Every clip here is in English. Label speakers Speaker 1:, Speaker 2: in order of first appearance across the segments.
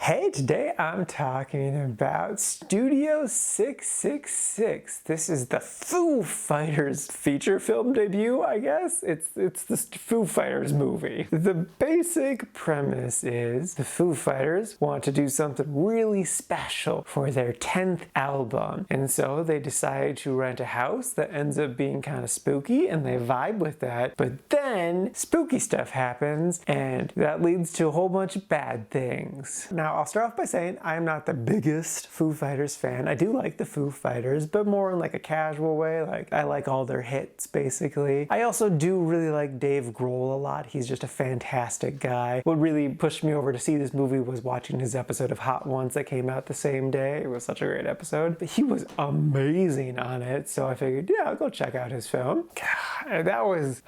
Speaker 1: Hey, today I'm talking about Studio 666. This is the Foo Fighters feature film debut, I guess. It's the Foo Fighters movie. The basic premise is the Foo Fighters want to do something really special for their 10th album. And so they decide to rent a house that ends up being kind of spooky, and they vibe with that. But then spooky stuff happens, and that leads to a whole bunch of bad things. Now, I'll start off by saying I'm not the biggest Foo Fighters fan. I do like the Foo Fighters, but more in like a casual way. Like, I like all their hits, basically. I also do really like Dave Grohl a lot. He's just a fantastic guy. What really pushed me over to see this movie was watching his episode of Hot Ones that came out the same day. It was such a great episode. But he was amazing on it, so I figured, yeah, I'll go check out his film. God, that was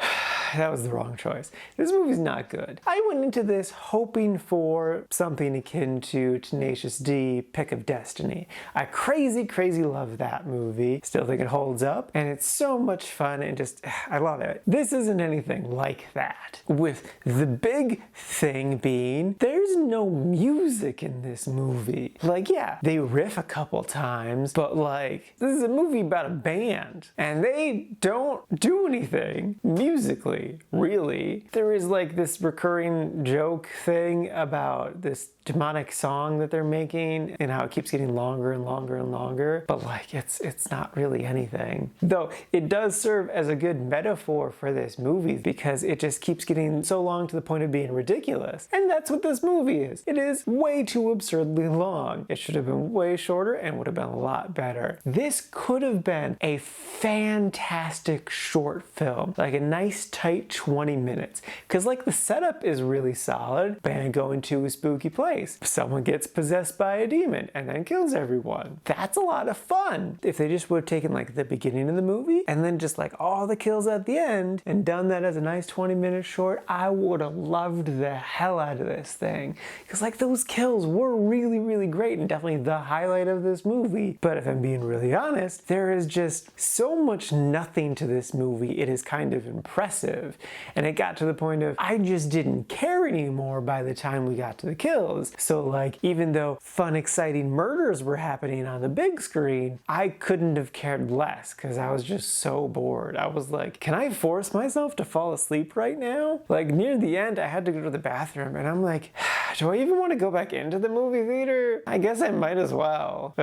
Speaker 1: the wrong choice. This movie's not good. I went into this hoping for something akin to Tenacious D, Pick of Destiny. I crazy love that movie. Still think it holds up, and it's so much fun, and just, I love it. This isn't anything like that. With the big thing being, there's no music in this movie. Like, yeah, they riff a couple times, but like, this is a movie about a band, and they don't do anything musically, really. There is like this recurring joke thing about this demonic song that they're making and how it keeps getting longer and longer and longer, but like it's not really anything. Though it does serve as a good metaphor for this movie because it just keeps getting so long to the point of being ridiculous. And that's what this movie is. It is way too absurdly long. It should have been way shorter and would have been a lot better. This could have been a fantastic short film, like a nice tight 20 minutes. Cause like the setup is really solid. Band going to a spooky place. Someone gets possessed by a demon and then kills everyone. That's a lot of fun. If they just would have taken like the beginning of the movie and then just like all the kills at the end and done that as a nice 20-minute short, I would have loved the hell out of this thing. Cause like those kills were really great and definitely the highlight of this movie. But if I'm being really honest, there is just so much nothing to this movie. It is kind of impressive. And it got to the point of I just didn't care anymore by the time we got to the kills. So like, even though fun, exciting murders were happening on the big screen, I couldn't have cared less because I was just so bored. I was like, can I force myself to fall asleep right now? Like near the end, I had to go to the bathroom and I'm like, do I even want to go back into the movie theater? I guess I might as well.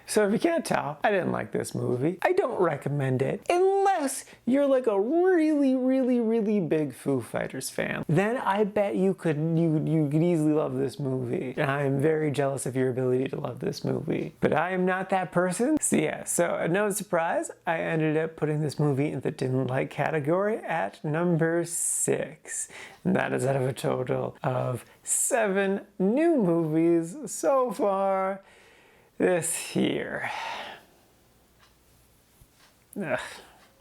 Speaker 1: So if you can't tell, I didn't like this movie. I don't recommend it unless you're like a really big Foo Fighters fan. Then I bet you could easily love this movie. And I am very jealous of your ability to love this movie. But I am not that person. So yeah, so no surprise, I ended up putting this movie in the didn't like category at number 6. And that is out of a total of 7 new movies so far this year. Ugh.